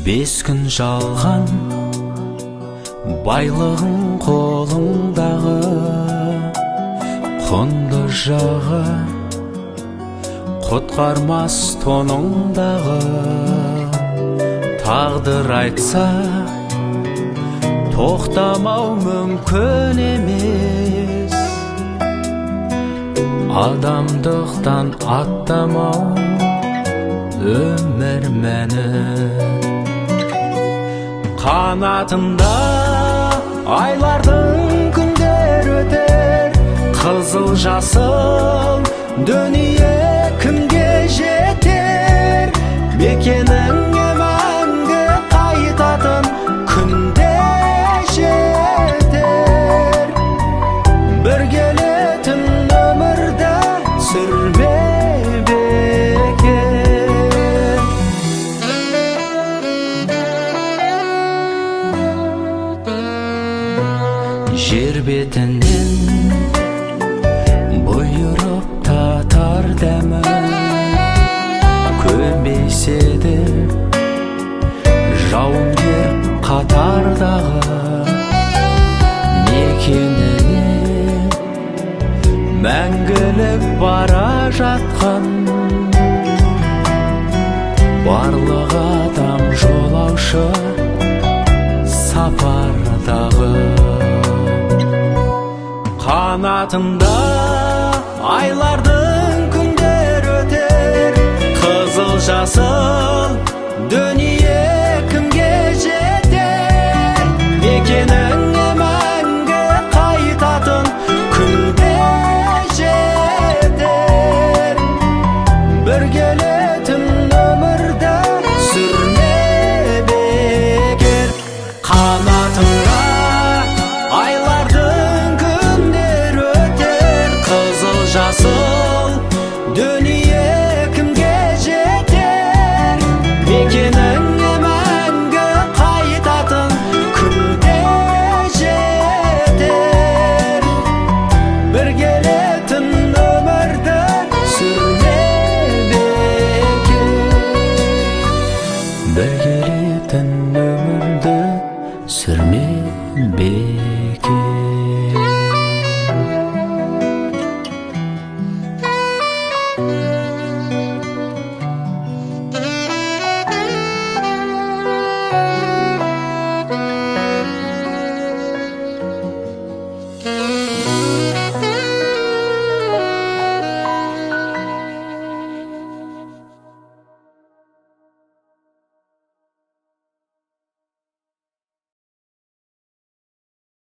Бес күн жалған байлығың қолыңдағы, құнды жағы құтқармас тоныңдағы. Тағдыр айтса тоқтамау мүмкін емес, адамдықтан аттамау өмір мәні. Қанатында айлардың күндер өтер, қызыл жасыл дүние кімге жетер? Мекеніңе мәңгі қайтатын күнде жетер. Bir келетін өмірді сүрме бекер. Жер бетінен бұйырып татар дәмі, көбейсе де жауынгер қатардағы. Мекеніне мәңгілік бара жатқан, барлық адам жолаушы сапардағы. Қанатында айлардың күндер өтер, қызыл жасыл дүние